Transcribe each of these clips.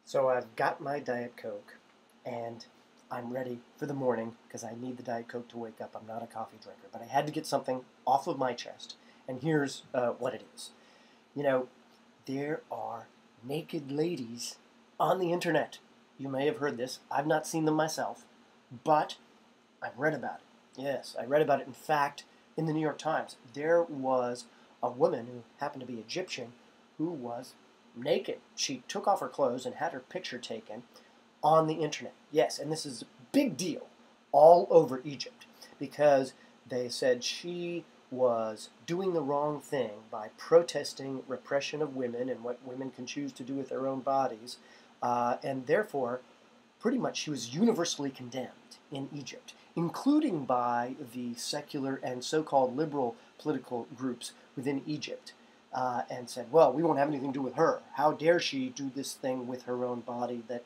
So I've got my Diet Coke, and I'm ready for the morning because I need the Diet Coke to wake up. I'm not a coffee drinker, but I had to get something off of my chest, and here's what it is. You know, there are naked ladies on the internet. You may have heard this. I've not seen them myself, but I've read about it. Yes, I read about it. In fact, in the New York Times, there was a woman who happened to be Egyptian who was naked. She took off her clothes and had her picture taken on the internet. Yes, and this is a big deal all over Egypt because they said she was doing the wrong thing by protesting repression of women and what women can choose to do with their own bodies, and therefore, pretty much she was universally condemned in Egypt, including by the secular and so-called liberal political groups within Egypt. And said, well, we won't have anything to do with her. How dare she do this thing with her own body that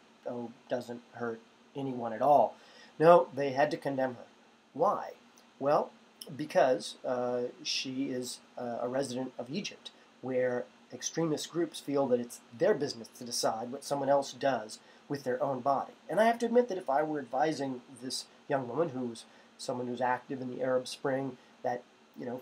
doesn't hurt anyone at all? No, they had to condemn her. Why? Well, because she is a resident of Egypt, where extremist groups feel that it's their business to decide what someone else does with their own body. And I have to admit that if I were advising this young woman, who's someone who's active in the Arab Spring, that,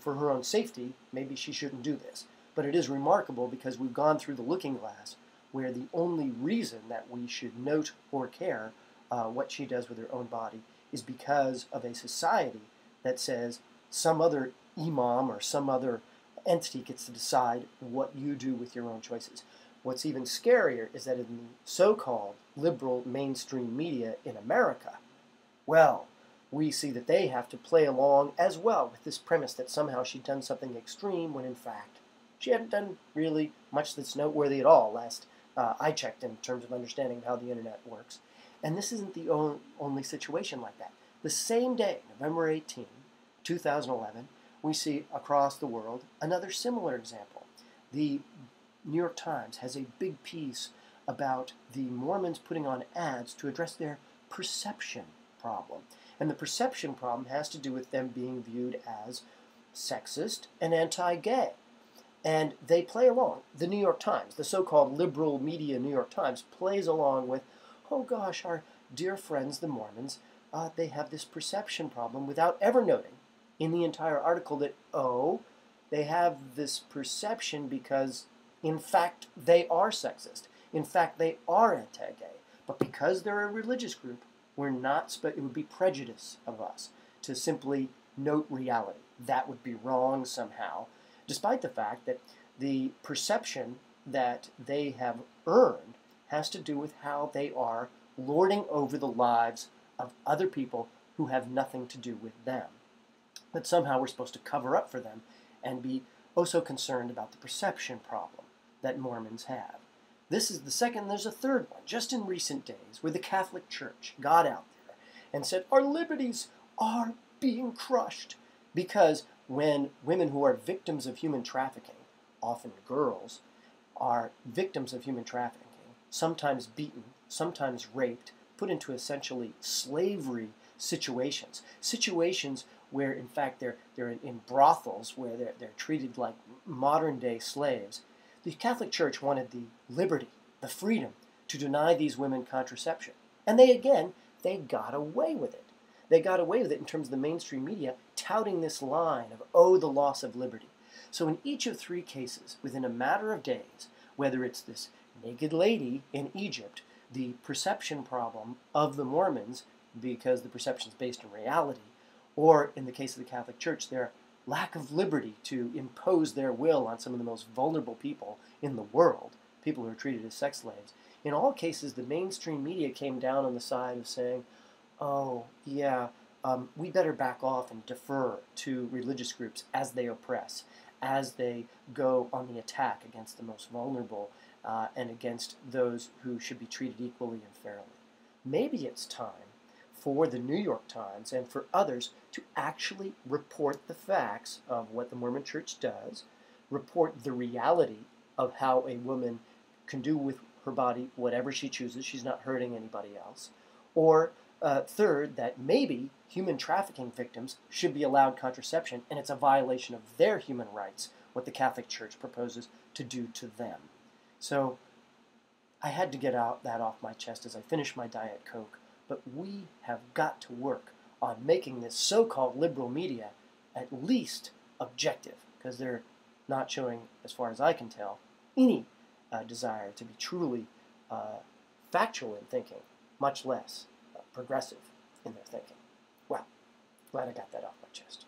for her own safety, maybe she shouldn't do this. But it is remarkable because we've gone through the looking glass where the only reason that we should note or care what she does with her own body is because of a society that says some other imam or some other entity gets to decide what you do with your own choices. What's even scarier is that in the so-called liberal mainstream media in America, well, we see that they have to play along as well with this premise that somehow she'd done something extreme when in fact she hadn't done really much that's noteworthy at all last I checked in terms of understanding how the internet works. And this isn't the only situation like that. The same day, November 18, 2011, we see across the world another similar example. The New York Times has a big piece about the Mormons putting on ads to address their perception problem. And the perception problem has to do with them being viewed as sexist and anti-gay. And they play along. The New York Times, the so-called liberal media New York Times, plays along with, oh gosh, our dear friends, the Mormons, they have this perception problem without ever noting in the entire article that, oh, they have this perception because, in fact, they are sexist. In fact, they are anti-gay. But because they're a religious group, it would be prejudice of us to simply note reality. That would be wrong somehow, despite the fact that the perception that they have earned has to do with how they are lording over the lives of other people who have nothing to do with them. But somehow we're supposed to cover up for them and be oh so concerned about the perception problem that Mormons have. This is the second, there's a third one, just in recent days, where the Catholic Church got out there and said, our liberties are being crushed because when women who are victims of human trafficking, often girls, are victims of human trafficking, sometimes beaten, sometimes raped, put into essentially slavery situations where in fact they're in brothels where they're treated like modern-day slaves. The Catholic Church wanted the liberty, the freedom to deny these women contraception. And they got away with it. They got away with it in terms of the mainstream media touting this line of, oh, the loss of liberty. So in each of three cases, within a matter of days, whether it's this naked lady in Egypt, the perception problem of the Mormons, because the perception is based on reality, or in the case of the Catholic Church, their lack of liberty to impose their will on some of the most vulnerable people in the world, people who are treated as sex slaves. In all cases, the mainstream media came down on the side of saying, oh, yeah, we better back off and defer to religious groups as they oppress, as they go on the attack against the most vulnerable and against those who should be treated equally and fairly. Maybe it's time for the New York Times and for others to actually report the facts of what the Mormon Church does, report the reality of how a woman can do with her body whatever she chooses, she's not hurting anybody else, or third, that maybe human trafficking victims should be allowed contraception, and it's a violation of their human rights what the Catholic Church proposes to do to them. So I had to get that off my chest as I finished my Diet Coke, but we have got to work on making this so-called liberal media at least objective, because they're not showing, as far as I can tell, any desire to be truly factual in thinking, much less progressive in their thinking. Well, glad I got that off my chest.